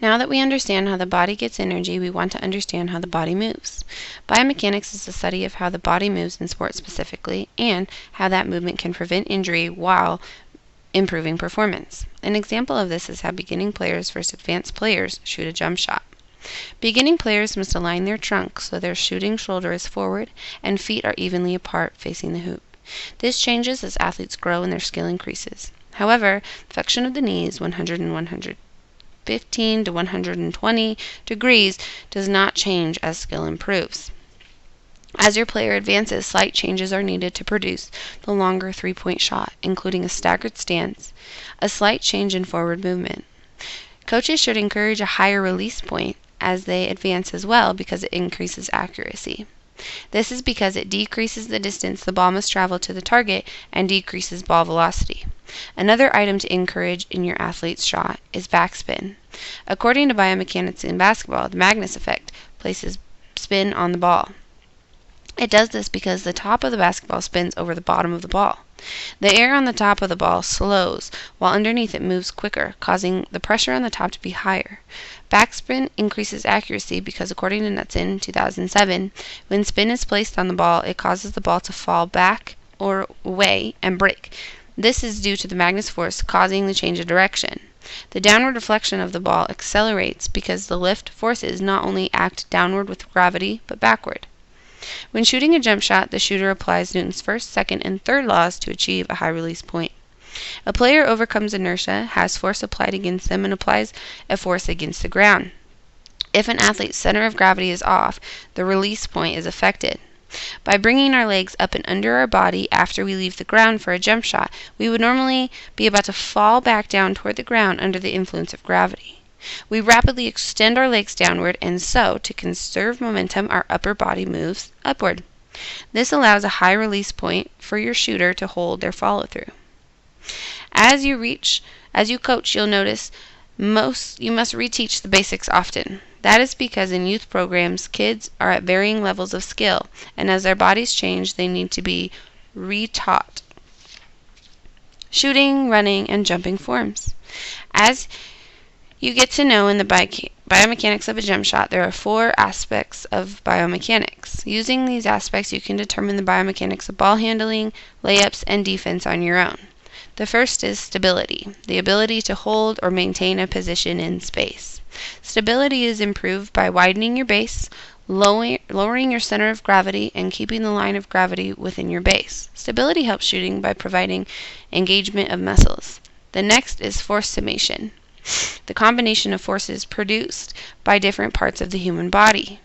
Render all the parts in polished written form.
Now that we understand how the body gets energy, we want to understand how the body moves. Biomechanics is the study of how the body moves in sports specifically, and how that movement can prevent injury while improving performance. An example of this is how beginning players versus advanced players shoot a jump shot. Beginning players must align their trunk so their shooting shoulder is forward and feet are evenly apart facing the hoop. This changes as athletes grow and their skill increases. However, flexion of the knees 100 and 115 to 120 degrees does not change as skill improves. As your player advances, slight changes are needed to produce the longer three-point shot, including a staggered stance, a slight change in forward movement. Coaches should encourage a higher release point as they advance as well because it increases accuracy. This is because it decreases the distance the ball must travel to the target and decreases ball velocity. Another item to encourage in your athlete's shot is backspin. According to biomechanics in basketball, the Magnus effect places spin on the ball. It does this because the top of the basketball spins over the bottom of the ball. The air on the top of the ball slows, while underneath it moves quicker, causing the pressure on the top to be higher. Backspin increases accuracy because, according to Knutson 2007, when spin is placed on the ball, it causes the ball to fall back or away and break. This is due to the Magnus force causing the change of direction. The downward deflection of the ball accelerates because the lift forces not only act downward with gravity, but backward. When shooting a jump shot, the shooter applies Newton's first, second, and third laws to achieve a high release point. A player overcomes inertia, has force applied against them, and applies a force against the ground. If an athlete's center of gravity is off, the release point is affected. By bringing our legs up and under our body after we leave the ground for a jump shot, we would normally be about to fall back down toward the ground under the influence of gravity. We rapidly extend our legs downward, and so, to conserve momentum, our upper body moves upward. This allows a high release point for your shooter to hold their follow-through. As you coach, you'll notice you must reteach the basics often. That is because in youth programs, kids are at varying levels of skill, and as their bodies change, they need to be retaught shooting, running, and jumping forms. As you get to know in the biomechanics of a jump shot, there are 4 aspects of biomechanics. Using these aspects, you can determine the biomechanics of ball handling, layups, and defense on your own. The first is stability, the ability to hold or maintain a position in space. Stability is improved by widening your base, lowering your center of gravity, and keeping the line of gravity within your base. Stability helps shooting by providing engagement of muscles. The next is force summation, the combination of forces produced by different parts of the human body.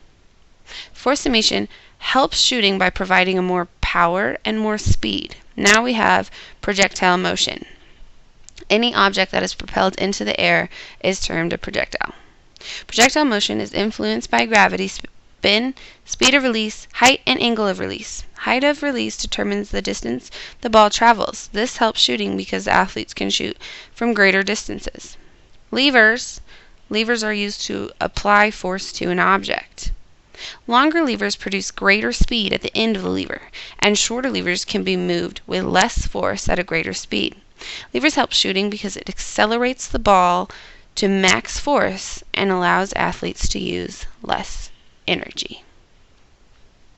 Force summation helps shooting by providing a more power and more speed. Now we have projectile motion. Any object that is propelled into the air is termed a projectile. Projectile motion is influenced by gravity, spin, speed of release, height, and angle of release. Height of release determines the distance the ball travels. This helps shooting because the athletes can shoot from greater distances. Levers are used to apply force to an object. Longer levers produce greater speed at the end of the lever, and shorter levers can be moved with less force at a greater speed. Levers help shooting because it accelerates the ball to max force and allows athletes to use less energy.